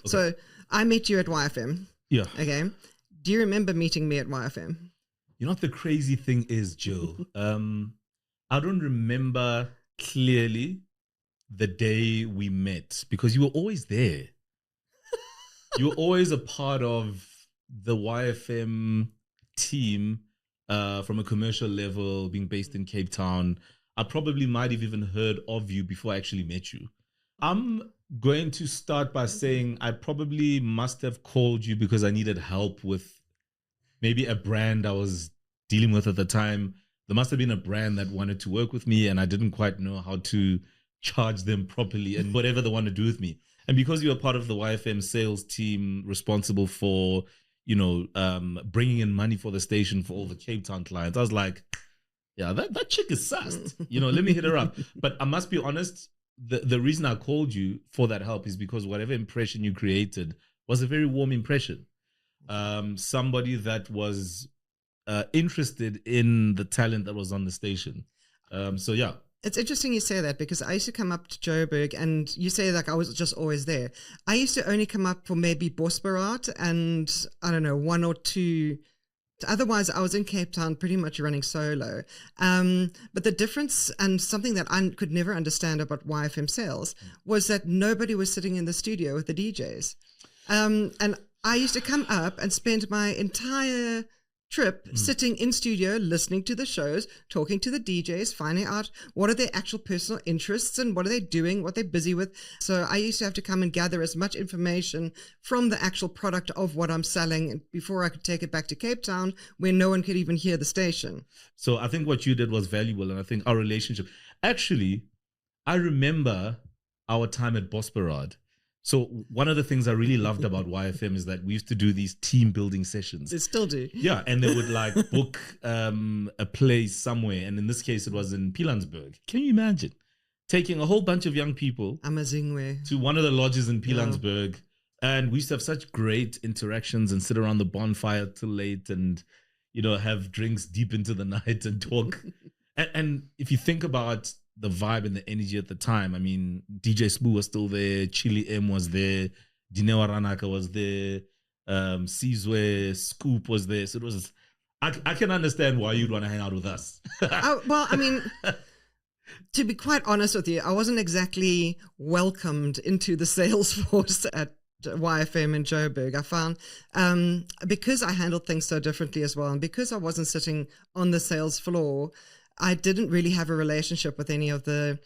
So I met you at YFM. Yeah. Okay. Do you remember meeting me at YFM? You know what the crazy thing is, Jill? I don't remember clearly the day we met because you were always there. You were always a part of the YFM team from a commercial level, being based in Cape Town. I probably might have even heard of you before I actually met you. I'm going to start by saying I probably must have called you because I needed help with maybe a brand I was dealing with at the time. There must have been a brand that wanted to work with me and I didn't quite know how to charge them properly and whatever they want to do with me. And because you were part of the YFM sales team responsible for, bringing in money for the station for all the Cape Town clients, I was like, yeah, that chick is sussed. Let me hit her up. But I must be honest, the reason I called you for that help is because whatever impression you created was a very warm impression. Somebody that was interested in the talent that was on the station. So yeah. It's interesting you say that because I used to come up to Joburg and you say like I was just always there. I used to only come up for maybe Bosbarat and I don't know, one or two. Otherwise, I was in Cape Town pretty much running solo. But the difference and something that I could never understand about YFM sales was that nobody was sitting in the studio with the DJs. And I used to come up and spend my entire trip sitting in studio, listening to the shows, talking to the DJs, finding out what are their actual personal interests and what are they doing, what they're busy with. So I used to have to come and gather as much information from the actual product of what I'm selling before I could take it back to Cape Town where no one could even hear the station. So I think what you did was valuable, and I think our relationship, actually, I remember our time at Bosparad. So one of the things I really loved about YFM is that we used to do these team building sessions. They still do. Yeah, and they would like book a place somewhere. And in this case, it was in Pilansberg. Can you imagine taking a whole bunch of young people to one of the lodges in Pilansberg? And we used to have such great interactions and sit around the bonfire till late and, have drinks deep into the night and talk. and if you think about the vibe and the energy at the time. I mean, DJ Spoo was still there, Chili M was there, Dinewa Ranaka was there, Sizwe, Scoop was there. So it was, I can understand why you'd want to hang out with us. Well, I mean, to be quite honest with you, I wasn't exactly welcomed into the sales force at YFM in Joburg. I found because I handled things so differently as well, and because I wasn't sitting on the sales floor, I didn't really have a relationship with any of the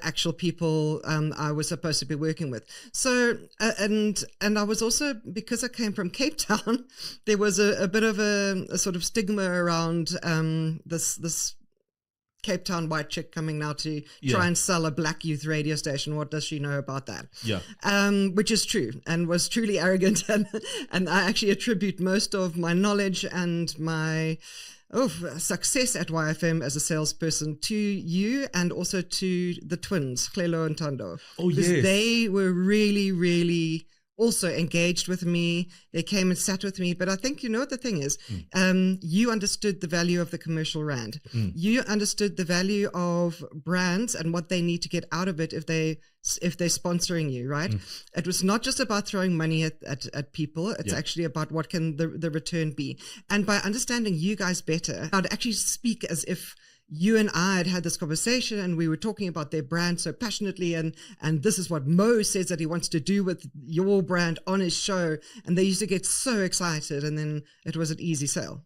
actual people I was supposed to be working with. So, and I was also, because I came from Cape Town, there was a bit of a sort of stigma around this Cape Town white chick coming now to try and sell a black youth radio station. What does she know about that? Yeah. Which is true and was truly arrogant. And I actually attribute most of my knowledge and my success at YFM as a salesperson to you and also to the twins, Clelo and Tando. Oh, yes. Because they were really, really also engaged with me. They came and sat with me. But I think, what the thing is, you understood the value of the commercial rand. You understood the value of brands and what they need to get out of it if they're sponsoring you, right? It was not just about throwing money at people. It's actually about what can the return be. And by understanding you guys better, I'd actually speak as if you and I had this conversation and we were talking about their brand so passionately and this is what Mo says that he wants to do with your brand on his show. And they used to get so excited and then it was an easy sale.